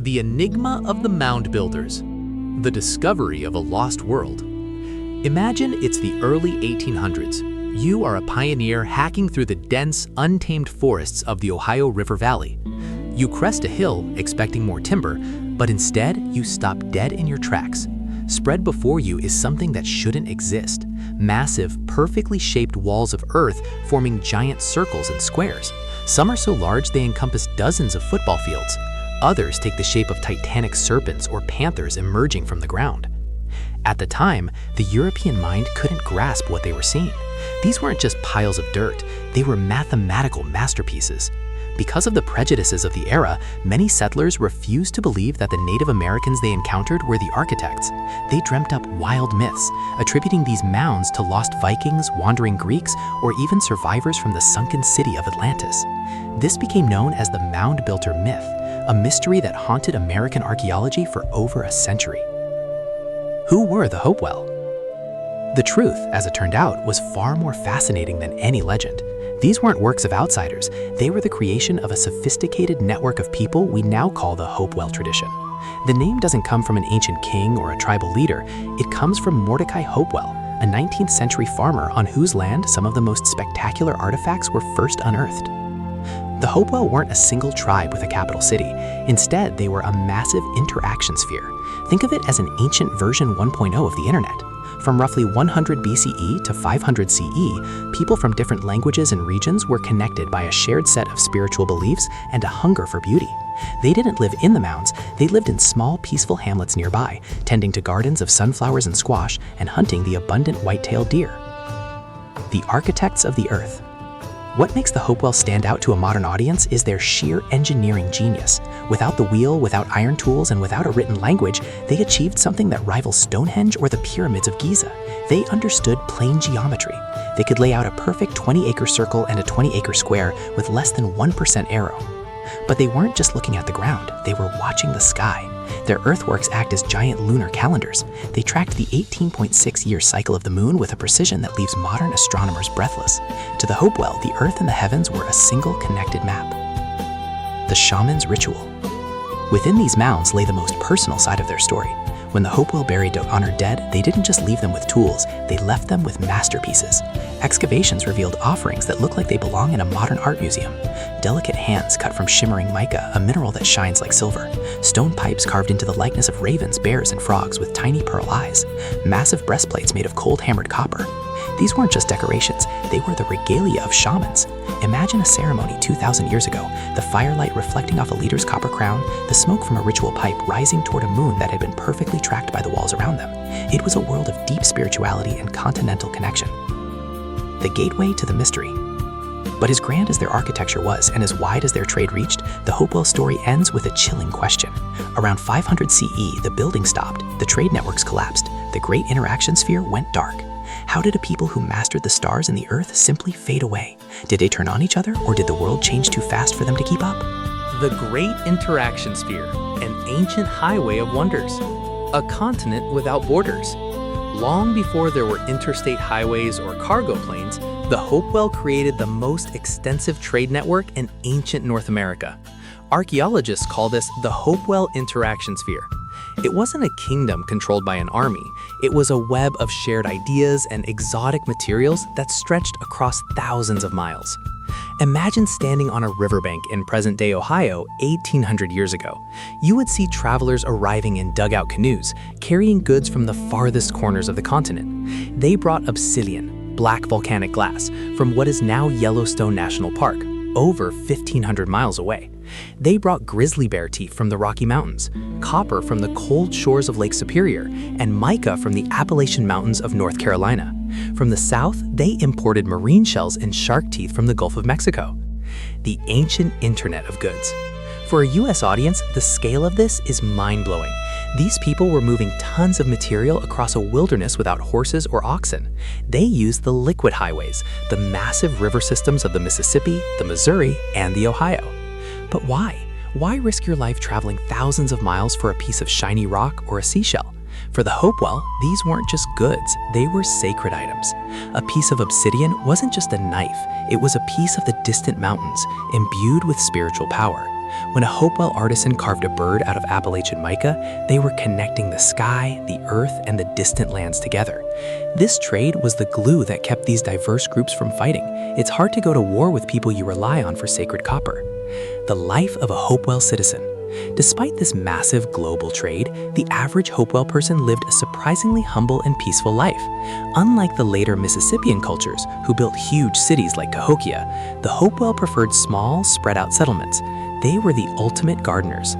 The enigma of the mound builders. The discovery of a lost world. Imagine it's the early 1800s. You are a pioneer hacking through the dense, untamed forests of the Ohio River Valley. You crest a hill, expecting more timber, but instead you stop dead in your tracks. Spread before you is something that shouldn't exist. Massive, perfectly shaped walls of earth forming giant circles and squares. Some are so large they encompass dozens of football fields. Others take the shape of titanic serpents or panthers emerging from the ground. At the time, the European mind couldn't grasp what they were seeing. These weren't just piles of dirt, they were mathematical masterpieces. Because of the prejudices of the era, many settlers refused to believe that the Native Americans they encountered were the architects. They dreamt up wild myths, attributing these mounds to lost Vikings, wandering Greeks, or even survivors from the sunken city of Atlantis. This became known as the mound builder myth, a mystery that haunted American archaeology for over a century. Who were the Hopewell? The truth, as it turned out, was far more fascinating than any legend. These weren't works of outsiders, they were the creation of a sophisticated network of people we now call the Hopewell tradition. The name doesn't come from an ancient king or a tribal leader, it comes from Mordecai Hopewell, a 19th century farmer on whose land some of the most spectacular artifacts were first unearthed. The Hopewell weren't a single tribe with a capital city. Instead, they were a massive interaction sphere. Think of it as an ancient version 1.0 of the internet. From roughly 100 BCE to 500 CE, people from different languages and regions were connected by a shared set of spiritual beliefs and a hunger for beauty. They didn't live in the mounds, they lived in small, peaceful hamlets nearby, tending to gardens of sunflowers and squash and hunting the abundant white-tailed deer. The architects of the earth. What makes the Hopewell stand out to a modern audience is their sheer engineering genius. Without the wheel, without iron tools, and without a written language, they achieved something that rivals Stonehenge or the pyramids of Giza. They understood plane geometry. They could lay out a perfect 20-acre circle and a 20-acre square with less than 1% error. But they weren't just looking at the ground, they were watching the sky. Their earthworks act as giant lunar calendars. They tracked the 18.6-year cycle of the moon with a precision that leaves modern astronomers breathless. To the Hopewell, the earth and the heavens were a single connected map. The Shamans' ritual. Within these mounds lay the most personal side of their story. When the Hopewell buried honored dead, they didn't just leave them with tools, they left them with masterpieces. Excavations revealed offerings that look like they belong in a modern art museum. Delicate hands cut from shimmering mica, a mineral that shines like silver. Stone pipes carved into the likeness of ravens, bears, and frogs with tiny pearl eyes. Massive breastplates made of cold-hammered copper. These weren't just decorations, they were the regalia of shamans. Imagine a ceremony 2,000 years ago, the firelight reflecting off a leader's copper crown, the smoke from a ritual pipe rising toward a moon that had been perfectly tracked by the walls around them. It was a world of deep spirituality and continental connection. The gateway to the mystery. But as grand as their architecture was and as wide as their trade reached, the Hopewell story ends with a chilling question. Around 500 CE, the building stopped, the trade networks collapsed, the great interaction sphere went dark. How did a people who mastered the stars and the earth simply fade away? Did they turn on each other, or did the world change too fast for them to keep up? The Great Interaction Sphere, an ancient highway of wonders, a continent without borders. Long before there were interstate highways or cargo planes, the Hopewell created the most extensive trade network in ancient North America. Archaeologists call this the Hopewell Interaction Sphere. It wasn't a kingdom controlled by an army, it was a web of shared ideas and exotic materials that stretched across thousands of miles. Imagine standing on a riverbank in present-day Ohio 1,800 years ago. You would see travelers arriving in dugout canoes, carrying goods from the farthest corners of the continent. They brought obsidian, black volcanic glass, from what is now Yellowstone National Park, over 1,500 miles away. They brought grizzly bear teeth from the Rocky Mountains, copper from the cold shores of Lake Superior, and mica from the Appalachian Mountains of North Carolina. From the south, they imported marine shells and shark teeth from the Gulf of Mexico. The ancient internet of goods. For a US audience, the scale of this is mind-blowing. These people were moving tons of material across a wilderness without horses or oxen. They used the liquid highways, the massive river systems of the Mississippi, the Missouri, and the Ohio. But why? Why risk your life traveling thousands of miles for a piece of shiny rock or a seashell? For the Hopewell, these weren't just goods, they were sacred items. A piece of obsidian wasn't just a knife, it was a piece of the distant mountains, imbued with spiritual power. When a Hopewell artisan carved a bird out of Appalachian mica, they were connecting the sky, the earth, and the distant lands together. This trade was the glue that kept these diverse groups from fighting. It's hard to go to war with people you rely on for sacred copper. The life of a Hopewell citizen. Despite this massive global trade, the average Hopewell person lived a surprisingly humble and peaceful life. Unlike the later Mississippian cultures, who built huge cities like Cahokia, the Hopewell preferred small, spread-out settlements. They were the ultimate gardeners.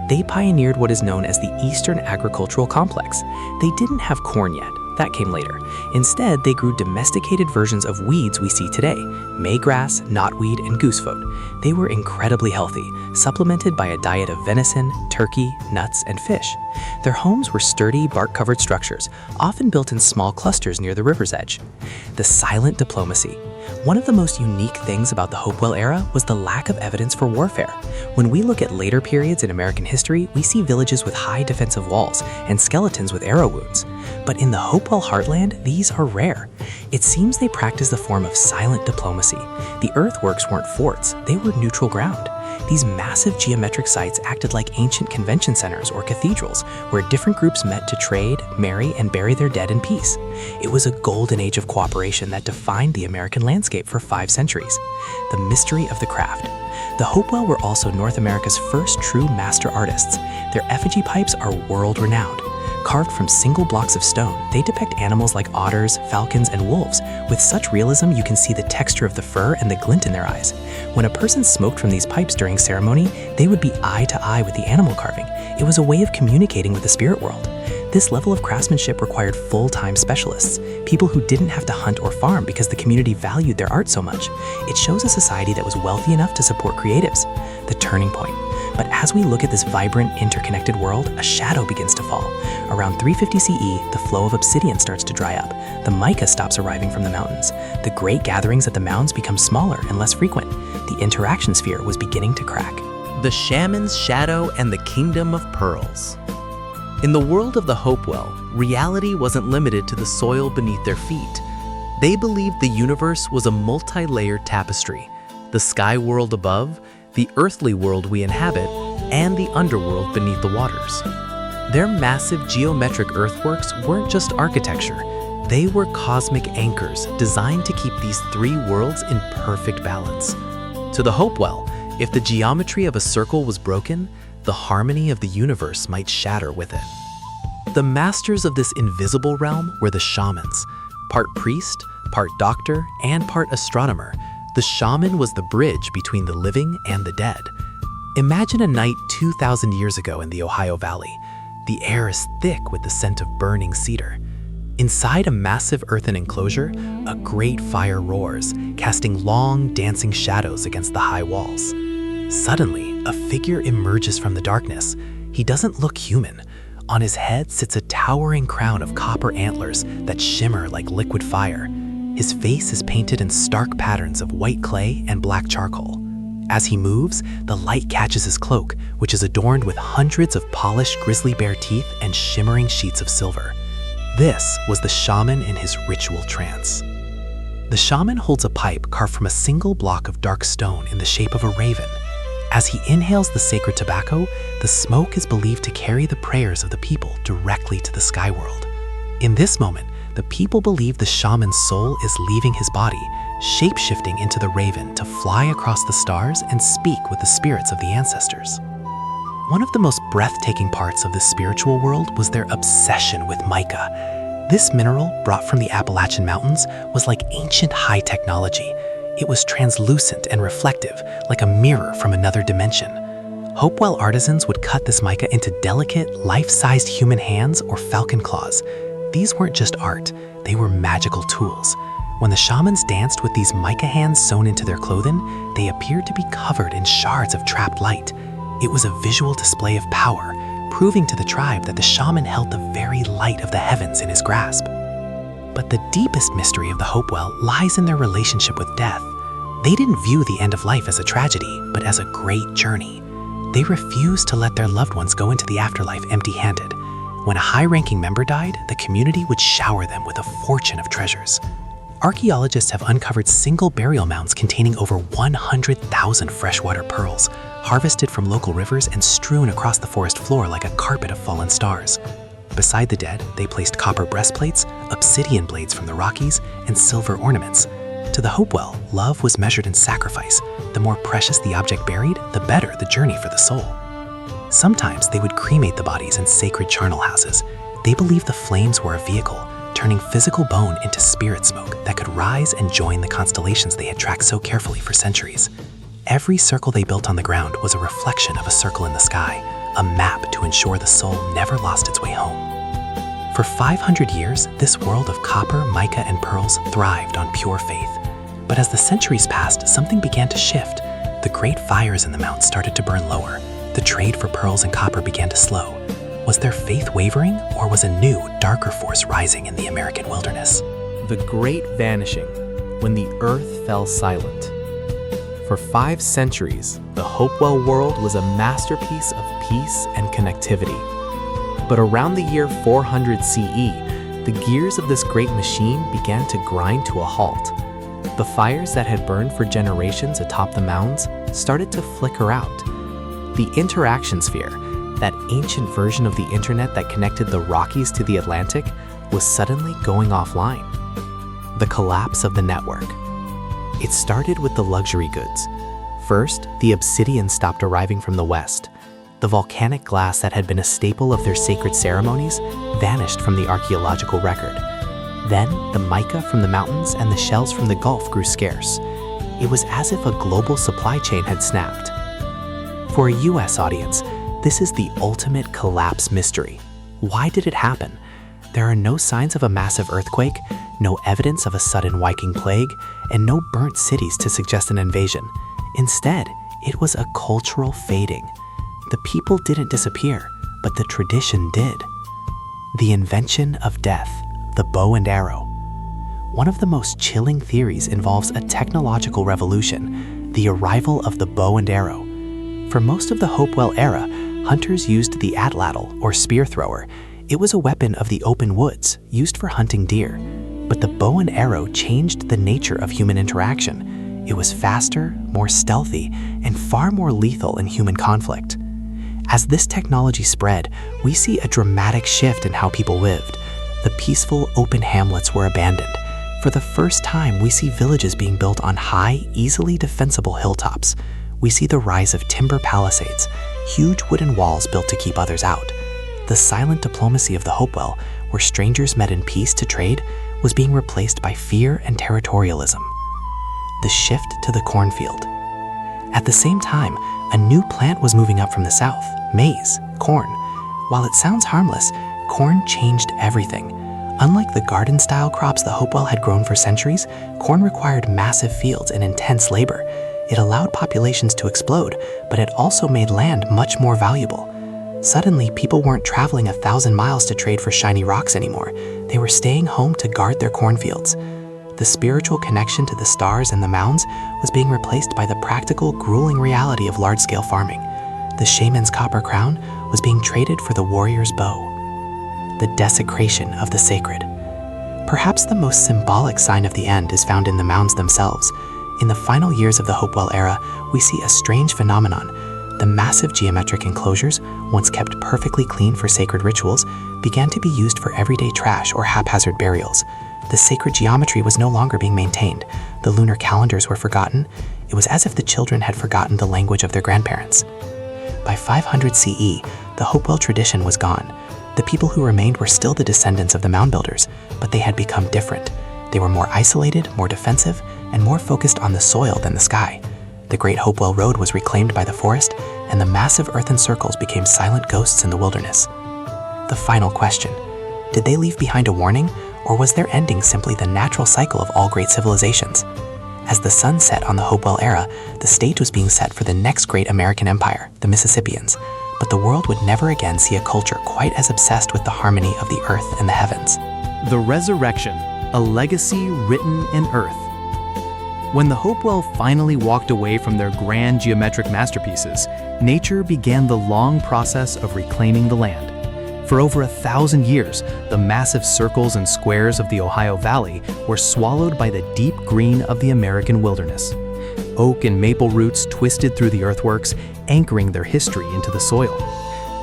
They pioneered what is known as the Eastern Agricultural Complex. They didn't have corn yet. That came later. Instead, they grew domesticated versions of weeds we see today: maygrass, knotweed, and goosefoot. They were incredibly healthy, supplemented by a diet of venison, turkey, nuts, and fish. Their homes were sturdy, bark-covered structures, often built in small clusters near the river's edge. The silent diplomacy. One of the most unique things about the Hopewell era was the lack of evidence for warfare. When we look at later periods in American history, we see villages with high defensive walls and skeletons with arrow wounds. But in the Hopewell heartland, these are rare. It seems they practiced the form of silent diplomacy. The earthworks weren't forts, they were neutral ground. These massive geometric sites acted like ancient convention centers or cathedrals, where different groups met to trade, marry, and bury their dead in peace. It was a golden age of cooperation that defined the American landscape for 5 centuries. The mystery of the craft. The Hopewell were also North America's first true master artists. Their effigy pipes are world-renowned. Carved from single blocks of stone, they depict animals like otters, falcons, and wolves. With such realism, you can see the texture of the fur and the glint in their eyes. When a person smoked from these pipes during ceremony, they would be eye to eye with the animal carving. It was a way of communicating with the spirit world. This level of craftsmanship required full-time specialists, people who didn't have to hunt or farm because the community valued their art so much. It shows a society that was wealthy enough to support creatives. The turning point. But as we look at this vibrant, interconnected world, a shadow begins to fall. Around 350 CE, the flow of obsidian starts to dry up. The mica stops arriving from the mountains. The great gatherings at the mounds become smaller and less frequent. The interaction sphere was beginning to crack. The Shaman's Shadow and the Kingdom of Pearls. In the world of the Hopewell, reality wasn't limited to the soil beneath their feet. They believed the universe was a multi-layered tapestry. The sky world above, the earthly world we inhabit, and the underworld beneath the waters. Their massive geometric earthworks weren't just architecture. They were cosmic anchors designed to keep these 3 worlds in perfect balance. To the Hopewell, if the geometry of a circle was broken, the harmony of the universe might shatter with it. The masters of this invisible realm were the shamans. Part priest, part doctor, and part astronomer, the shaman was the bridge between the living and the dead. Imagine a night 2,000 years ago in the Ohio Valley. The air is thick with the scent of burning cedar. Inside a massive earthen enclosure, a great fire roars, casting long, dancing shadows against the high walls. Suddenly, a figure emerges from the darkness. He doesn't look human. On his head sits a towering crown of copper antlers that shimmer like liquid fire. His face is painted in stark patterns of white clay and black charcoal. As he moves, the light catches his cloak, which is adorned with hundreds of polished grizzly bear teeth and shimmering sheets of silver. This was the shaman in his ritual trance. The shaman holds a pipe carved from a single block of dark stone in the shape of a raven. As he inhales the sacred tobacco, the smoke is believed to carry the prayers of the people directly to the sky world. In this moment, the people believe the shaman's soul is leaving his body, shape-shifting into the raven to fly across the stars and speak with the spirits of the ancestors. One of the most breathtaking parts of this spiritual world was their obsession with mica. This mineral, brought from the Appalachian Mountains, was like ancient high technology. It was translucent and reflective, like a mirror from another dimension. Hopewell artisans would cut this mica into delicate, life-sized human hands or falcon claws. These weren't just art, they were magical tools. When the shamans danced with these mica hands sewn into their clothing, they appeared to be covered in shards of trapped light. It was a visual display of power, proving to the tribe that the shaman held the very light of the heavens in his grasp. But the deepest mystery of the Hopewell lies in their relationship with death. They didn't view the end of life as a tragedy, but as a great journey. They refused to let their loved ones go into the afterlife empty-handed. When a high-ranking member died, the community would shower them with a fortune of treasures. Archaeologists have uncovered single burial mounds containing over 100,000 freshwater pearls, harvested from local rivers and strewn across the forest floor like a carpet of fallen stars. Beside the dead, they placed copper breastplates, obsidian blades from the Rockies, and silver ornaments. To the Hopewell, love was measured in sacrifice. The more precious the object buried, the better the journey for the soul. Sometimes they would cremate the bodies in sacred charnel houses. They believed the flames were a vehicle, turning physical bone into spirit smoke that could rise and join the constellations they had tracked so carefully for centuries. Every circle they built on the ground was a reflection of a circle in the sky, a map to ensure the soul never lost its way home. For 500 years, this world of copper, mica, and pearls thrived on pure faith. But as the centuries passed, something began to shift. The great fires in the mountains started to burn lower. The trade for pearls and copper began to slow. Was their faith wavering, or was a new, darker force rising in the American wilderness? The Great Vanishing, when the earth fell silent. For 5 centuries, the Hopewell world was a masterpiece of peace and connectivity. But around the year 400 CE, the gears of this great machine began to grind to a halt. The fires that had burned for generations atop the mounds started to flicker out. The interaction sphere, that ancient version of the internet that connected the Rockies to the Atlantic, was suddenly going offline. The collapse of the network. It started with the luxury goods. First, the obsidian stopped arriving from the west. The volcanic glass that had been a staple of their sacred ceremonies vanished from the archaeological record. Then, the mica from the mountains and the shells from the Gulf grew scarce. It was as if a global supply chain had snapped. For a US audience, this is the ultimate collapse mystery. Why did it happen? There are no signs of a massive earthquake, no evidence of a sudden Viking plague, and no burnt cities to suggest an invasion. Instead, it was a cultural fading. The people didn't disappear, but the tradition did. The invention of death, the bow and arrow. One of the most chilling theories involves a technological revolution, the arrival of the bow and arrow. For most of the Hopewell era, hunters used the atlatl, or spear thrower. It was a weapon of the open woods, used for hunting deer. But the bow and arrow changed the nature of human interaction. It was faster, more stealthy, and far more lethal in human conflict. As this technology spread, we see a dramatic shift in how people lived. The peaceful, open hamlets were abandoned. For the first time, we see villages being built on high, easily defensible hilltops. We see the rise of timber palisades, huge wooden walls built to keep others out. The silent diplomacy of the Hopewell, where strangers met in peace to trade, was being replaced by fear and territorialism. The shift to the cornfield. At the same time, a new plant was moving up from the south, maize, corn. While it sounds harmless, corn changed everything. Unlike the garden-style crops the Hopewell had grown for centuries, corn required massive fields and intense labor. It allowed populations to explode, but it also made land much more valuable. Suddenly, people weren't traveling 1,000 miles to trade for shiny rocks anymore. They were staying home to guard their cornfields. The spiritual connection to the stars and the mounds was being replaced by the practical, grueling reality of large-scale farming. The shaman's copper crown was being traded for the warrior's bow. The desecration of the sacred. Perhaps the most symbolic sign of the end is found in the mounds themselves. In the final years of the Hopewell era, we see a strange phenomenon. The massive geometric enclosures, once kept perfectly clean for sacred rituals, began to be used for everyday trash or haphazard burials. The sacred geometry was no longer being maintained. The lunar calendars were forgotten. It was as if the children had forgotten the language of their grandparents. By 500 CE, the Hopewell tradition was gone. The people who remained were still the descendants of the mound builders, but they had become different. They were more isolated, more defensive, and more focused on the soil than the sky. The Great Hopewell Road was reclaimed by the forest, and the massive earthen circles became silent ghosts in the wilderness. The final question: did they leave behind a warning, or was their ending simply the natural cycle of all great civilizations? As the sun set on the Hopewell era, the stage was being set for the next great American empire, the Mississippians. But the world would never again see a culture quite as obsessed with the harmony of the earth and the heavens. The Resurrection, a legacy written in earth. When the Hopewell finally walked away from their grand geometric masterpieces, nature began the long process of reclaiming the land. For over 1,000 years, the massive circles and squares of the Ohio Valley were swallowed by the deep green of the American wilderness. oak and maple roots twisted through the earthworks, anchoring their history into the soil.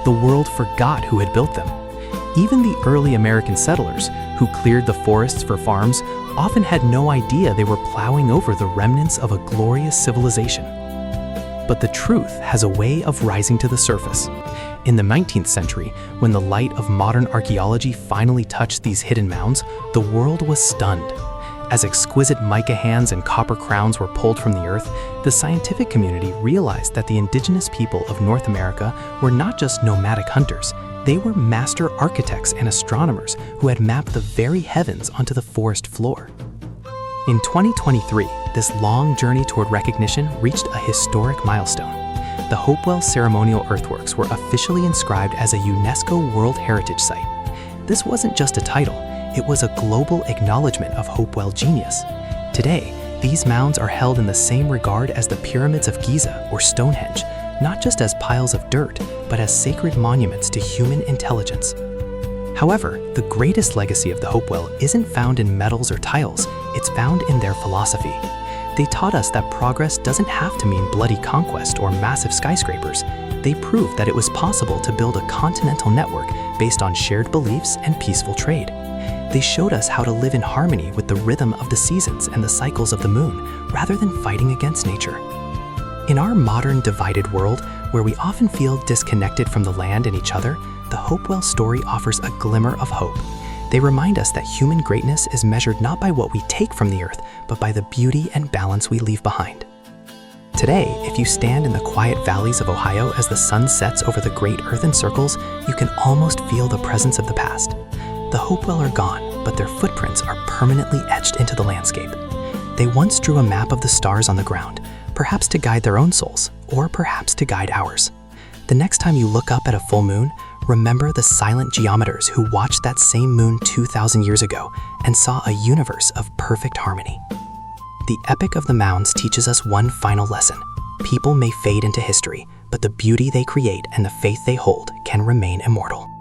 The world forgot who had built them. Even the early American settlers, who cleared the forests for farms, often had no idea they were plowing over the remnants of a glorious civilization. But the truth has a way of rising to the surface. In the 19th century, when the light of modern archaeology finally touched these hidden mounds, the world was stunned. As exquisite mica hands and copper crowns were pulled from the earth, the scientific community realized that the indigenous people of North America were not just nomadic hunters, they were master architects and astronomers who had mapped the very heavens onto the forest floor. In 2023, this long journey toward recognition reached a historic milestone. The Hopewell ceremonial earthworks were officially inscribed as a UNESCO World Heritage Site. This wasn't just a title, it was a global acknowledgement of Hopewell genius. Today, these mounds are held in the same regard as the pyramids of Giza or Stonehenge, not just as piles of dirt, but as sacred monuments to human intelligence. However, the greatest legacy of the Hopewell isn't found in metals or tiles, it's found in their philosophy. They taught us that progress doesn't have to mean bloody conquest or massive skyscrapers. They proved that it was possible to build a continental network based on shared beliefs and peaceful trade. They showed us how to live in harmony with the rhythm of the seasons and the cycles of the moon, rather than fighting against nature. In our modern divided world, where we often feel disconnected from the land and each other, the Hopewell story offers a glimmer of hope. They remind us that human greatness is measured not by what we take from the earth, but by the beauty and balance we leave behind. Today, if you stand in the quiet valleys of Ohio as the sun sets over the great earthen circles, you can almost feel the presence of the past. The Hopewell are gone, but their footprints are permanently etched into the landscape. They once drew a map of the stars on the ground, perhaps to guide their own souls, or perhaps to guide ours. The next time you look up at a full moon, remember the silent geometers who watched that same moon 2,000 years ago and saw a universe of perfect harmony. The Epic of the Mounds teaches us one final lesson. People may fade into history, but the beauty they create and the faith they hold can remain immortal.